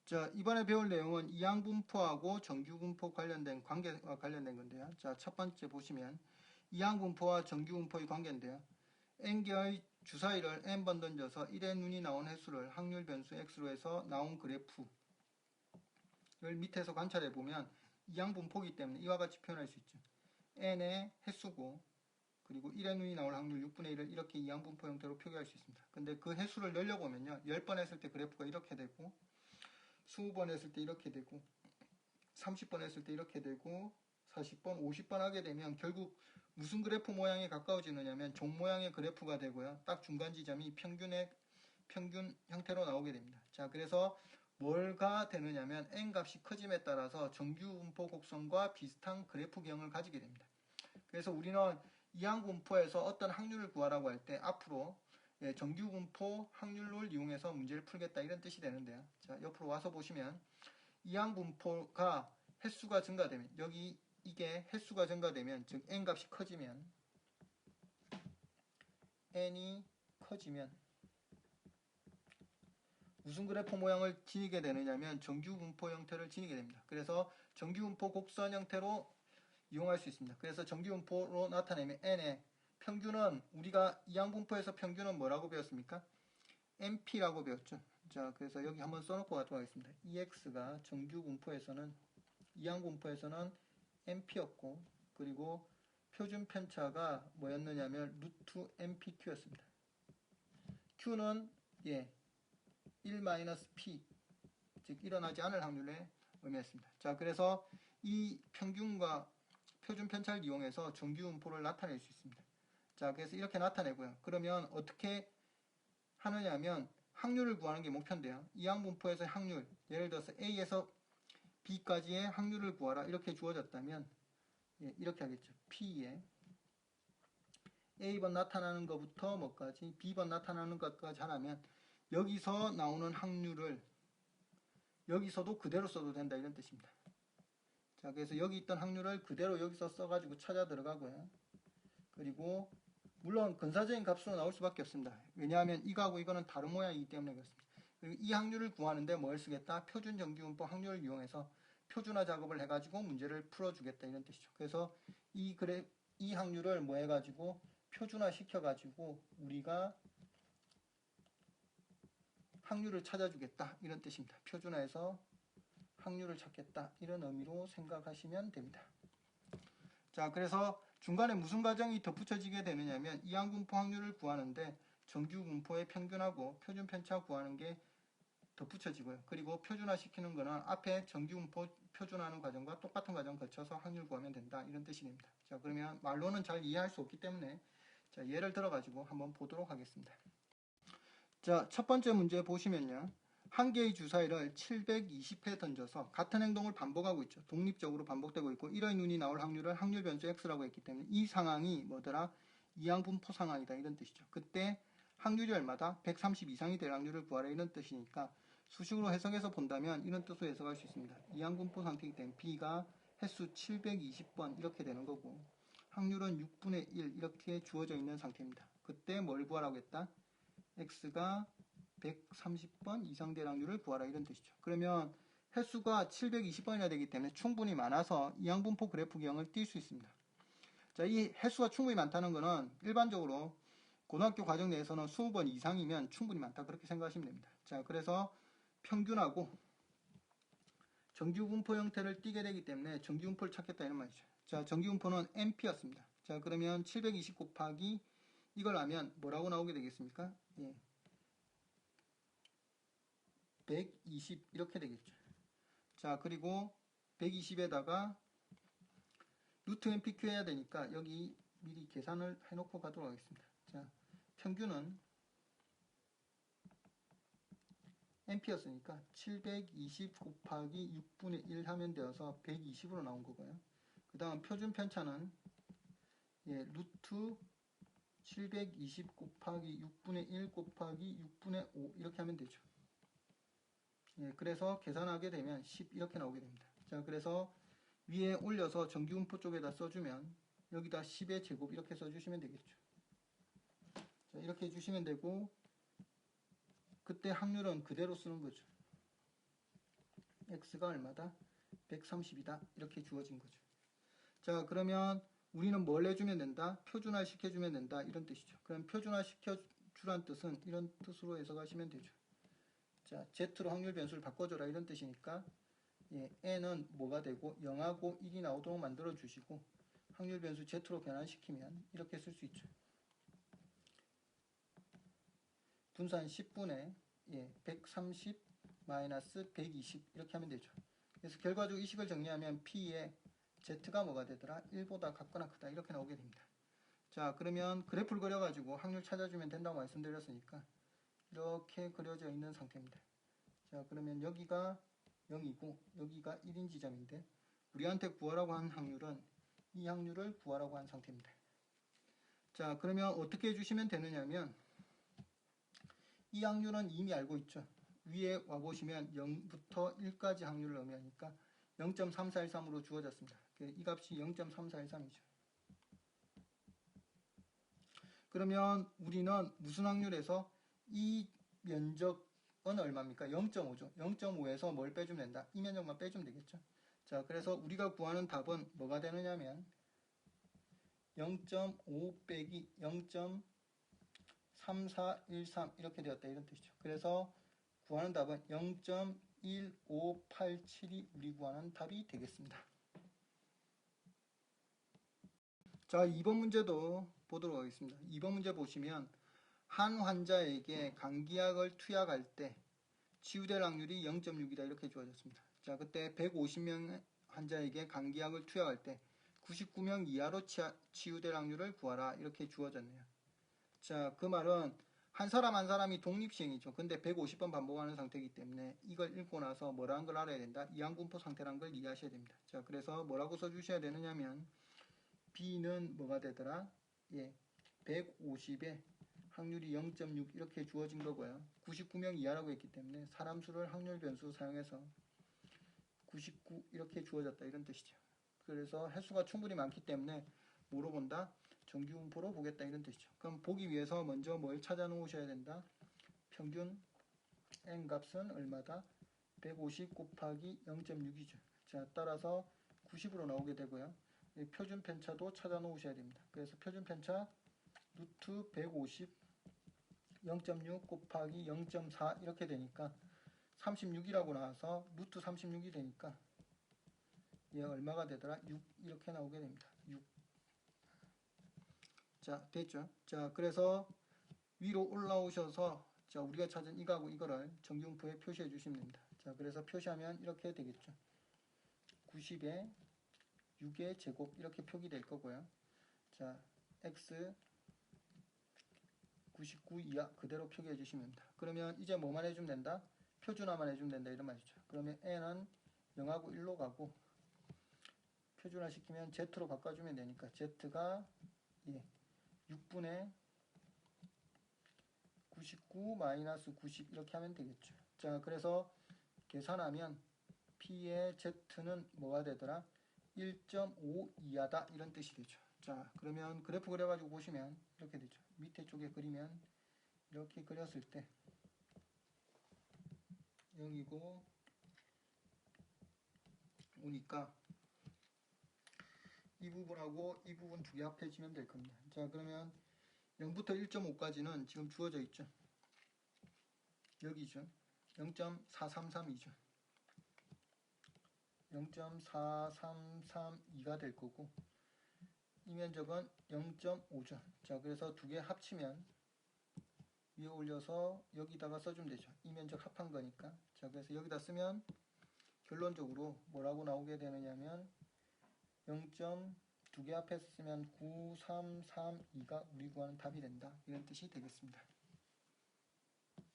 자, 이번에 배울 내용은 이항분포하고 정규분포 관련된 관계와 관련된 건데요. 자, 첫 번째 보시면 이항분포와 정규분포의 관계인데요. n개의 주사위를 n번 던져서 1의 눈이 나온 횟수를 확률 변수 x로 해서 나온 그래프를 밑에서 관찰해 보면 이항분포이기 때문에 이와 같이 표현할 수 있죠. n의 횟수고 그리고 1의 눈이 나올 확률 6분의 1을 이렇게 이항분포 형태로 표기할 수 있습니다. 근데 그 횟수를 늘려보면요. 10번 했을 때 그래프가 이렇게 되고 20번 했을 때 이렇게 되고 30번 했을 때 이렇게 되고 40번, 50번 하게 되면 결국 무슨 그래프 모양에 가까워지느냐면 종 모양의 그래프가 되고요. 딱 중간 지점이 평균 형태로 나오게 됩니다. 자, 그래서 뭘가 되느냐면 n 값이 커짐에 따라서 정규분포 곡선과 비슷한 그래프경을 가지게 됩니다. 그래서 우리는 이항분포에서 어떤 확률을 구하라고 할 때 앞으로 정규분포 확률을 이용해서 문제를 풀겠다 이런 뜻이 되는데요. 자, 옆으로 와서 보시면 이항분포가 횟수가 증가되면 여기 이게 횟수가 증가되면 즉 n 값이 커지면 n이 커지면 무슨 그래프 모양을 지니게 되느냐면 정규분포 형태를 지니게 됩니다. 그래서 정규분포 곡선 형태로 이용할 수 있습니다. 그래서 정규분포로 나타내면 n의 평균은 우리가 이항분포에서 평균은 뭐라고 배웠습니까? NP라고 배웠죠. 자, 그래서 여기 한번 써놓고 가도록 하겠습니다. EX가 정규분포에서는 이항분포에서는 NP였고 그리고 표준 편차가 뭐였느냐면 루트 NPQ였습니다. Q는 1-P 즉 일어나지 않을 확률에 의미했습니다. 자, 그래서 이 평균과 표준 편차를 이용해서 정규분포를 나타낼 수 있습니다. 자, 그래서 이렇게 나타내고요. 그러면 어떻게 하느냐면 확률을 구하는 게 목표인데요. 이항분포에서의 확률, 예를 들어서 A에서 B까지의 확률을 구하라 이렇게 주어졌다면 이렇게 하겠죠. P에 A번 나타나는 것부터 뭐까지 B번 나타나는 것까지 하라면 여기서 나오는 확률을 여기서도 그대로 써도 된다 이런 뜻입니다. 자, 그래서 여기 있던 확률을 그대로 여기서 써가지고 찾아 들어가고요. 그리고 물론 근사적인 값으로 나올 수밖에 없습니다. 왜냐하면 이거하고 이거는 다른 모양이기 때문에 그렇습니다. 그리고 이 확률을 구하는데 뭘 쓰겠다? 표준 정규분포 확률을 이용해서 표준화 작업을 해가지고 문제를 풀어주겠다 이런 뜻이죠. 그래서 이 확률을 뭐 해가지고 표준화 시켜가지고 우리가 확률을 찾아주겠다 이런 뜻입니다. 표준화해서 확률을 찾겠다 이런 의미로 생각하시면 됩니다. 자, 그래서 중간에 무슨 과정이 덧붙여지게 되느냐면 이항분포 확률을 구하는데 정규분포의 평균하고 표준 편차 구하는 게 덧붙여지고요. 그리고 표준화 시키는 거는 앞에 정규분포 표준화하는 과정과 똑같은 과정 거쳐서 확률 구하면 된다 이런 뜻이 됩니다. 자, 그러면 말로는 잘 이해할 수 없기 때문에 자, 예를 들어 가지고 한번 보도록 하겠습니다. 자, 첫 번째 문제 보시면요. 한 개의 주사위를 720회 던져서 같은 행동을 반복하고 있죠. 독립적으로 반복되고 있고 1의 눈이 나올 확률을 확률 변수 x라고 했기 때문에 이 상황이 뭐더라? 이항분포 상황이다 이런 뜻이죠. 그때 확률이 얼마다? 130 이상이 될 확률을 구하라 이런 뜻이니까 수식으로 해석해서 본다면 이런 뜻으로 해석할 수 있습니다. 이항분포 상태이기 때문에 B가 횟수 720번 이렇게 되는 거고 확률은 6분의 1 이렇게 주어져 있는 상태입니다. 그때 뭘 구하라고 했다? X가 130번 이상 될 확률을 구하라 이런 뜻이죠. 그러면 횟수가 720번이나 되기 때문에 충분히 많아서 이항분포 그래프경을 띌 수 있습니다. 자, 이 횟수가 충분히 많다는 것은 일반적으로 고등학교 과정 내에서는 20번 이상이면 충분히 많다 그렇게 생각하시면 됩니다. 자, 그래서 평균하고 정규분포 형태를 띠게 되기 때문에 정규분포를 찾겠다 이런 말이죠. 자, 정규분포는 NP였습니다. 자, 그러면 720 곱하기 이걸 하면 뭐라고 나오게 되겠습니까? 120 이렇게 되겠죠. 자, 그리고 120에다가 루트 NPQ 해야 되니까 여기 미리 계산을 해놓고 가도록 하겠습니다. 자, 평균은 NP였으니까 720 곱하기 6분의 1 하면 되어서 120으로 나온 거고요. 그 다음 표준 편차는 루트 720 곱하기 6분의 1 곱하기 6분의 5 이렇게 하면 되죠. 그래서 계산하게 되면 10 이렇게 나오게 됩니다. 자, 그래서 위에 올려서 정규분포 쪽에다 써주면 여기다 10의 제곱 이렇게 써주시면 되겠죠. 자, 이렇게 해주시면 되고 그때 확률은 그대로 쓰는 거죠. x가 얼마다? 130이다. 이렇게 주어진 거죠. 자, 그러면 우리는 뭘 해주면 된다? 표준화 시켜주면 된다. 이런 뜻이죠. 그럼 표준화 시켜주란 뜻은 이런 뜻으로 해석하시면 되죠. 자, z로 확률 변수를 바꿔줘라. 이런 뜻이니까 예, n은 뭐가 되고 0하고 1이 나오도록 만들어 주시고 확률 변수 z로 변환시키면 이렇게 쓸 수 있죠. 분산 10분의 130 마이너스 120 이렇게 하면 되죠. 그래서 결과적으로 이 식을 정리하면 P의 Z가 뭐가 되더라? 1보다 같거나 크다 이렇게 나오게 됩니다. 자, 그러면 그래프를 그려가지고 확률 찾아주면 된다고 말씀드렸으니까 이렇게 그려져 있는 상태입니다. 자, 그러면 여기가 0이고 여기가 1인 지점인데 우리한테 구하라고 한 확률은 이 확률을 구하라고 한 상태입니다. 자, 그러면 어떻게 해주시면 되느냐면 이 확률은 이미 알고 있죠. 위에 와보시면 0부터 1까지 확률을 의미하니까 0.3413으로 주어졌습니다. 이 값이 0.3413이죠. 그러면 우리는 무슨 확률에서 이 면적은 얼마입니까? 0.5죠. 0.5에서 뭘 빼주면 된다? 이 면적만 빼주면 되겠죠. 자, 그래서 우리가 구하는 답은 뭐가 되느냐면 0.5 빼기 0.3413 이렇게 되었다 이런 뜻이죠. 그래서 구하는 답은 0.1587이 우리 구하는 답이 되겠습니다. 자, 2번 문제도 보도록 하겠습니다. 2번 문제 보시면 한 환자에게 감기약을 투약할 때 치유될 확률이 0.6이다 이렇게 주어졌습니다. 자, 그때 150명 환자에게 감기약을 투약할 때 99명 이하로 치유될 확률을 구하라 이렇게 주어졌네요. 자, 그 말은 한 사람 한 사람이 독립시행이죠. 근데 150번 반복하는 상태이기 때문에 이걸 읽고 나서 뭐라는 걸 알아야 된다? 이항분포 상태라는 걸 이해하셔야 됩니다. 자, 그래서 뭐라고 써주셔야 되느냐면 B는 뭐가 되더라? 150에 확률이 0.6 이렇게 주어진 거고요. 99명 이하라고 했기 때문에 사람 수를 확률 변수 사용해서 99 이렇게 주어졌다 이런 뜻이죠. 그래서 횟수가 충분히 많기 때문에 뭐로 본다? 정규분포로 보겠다 이런 뜻이죠. 그럼 보기 위해서 먼저 뭘 찾아 놓으셔야 된다? 평균 n 값은 얼마다? 150 곱하기 0.6이죠. 자, 따라서 90으로 나오게 되고요. 표준 편차도 찾아 놓으셔야 됩니다. 그래서 표준 편차 루트 150 0.6 곱하기 0.4 이렇게 되니까 36이라고 나와서 루트 36이 되니까 얘 얼마가 되더라? 6 이렇게 나오게 됩니다. 6. 자, 됐죠? 자, 그래서 위로 올라오셔서 자, 우리가 찾은 이거하고 이거를 정규분포에 표시해 주시면 됩니다. 자, 그래서 표시하면 이렇게 되겠죠. 90에 6의 제곱 이렇게 표기될 거고요. 자, x 99 이하 그대로 표기해 주시면 됩니다. 그러면 이제 뭐만 해주면 된다? 표준화만 해주면 된다 이런 말이죠. 그러면 n은 0하고 1로 가고 표준화 시키면 z로 바꿔주면 되니까 z가 6분의 99 마이너스 90 이렇게 하면 되겠죠. 자, 그래서 계산하면 P의 Z는 뭐가 되더라? 1.5 이하다 이런 뜻이 되죠. 자, 그러면 그래프 그려가지고 보시면 이렇게 되죠. 밑에 쪽에 그리면 이렇게 그렸을 때 0이고 오니까 이 부분하고 이 부분 두 개 합해지면 될 겁니다. 자, 그러면 0부터 1.5까지는 지금 주어져 있죠. 여기죠. 0.4332죠. 0.4332가 될 거고 이 면적은 0.5죠. 자, 그래서 두 개 합치면 위에 올려서 여기다가 써주면 되죠. 이 면적 합한 거니까. 자, 그래서 여기다 쓰면 결론적으로 뭐라고 나오게 되느냐면 0.2개 합해서 쓰면 9332가 우리 구하는 답이 된다. 이런 뜻이 되겠습니다.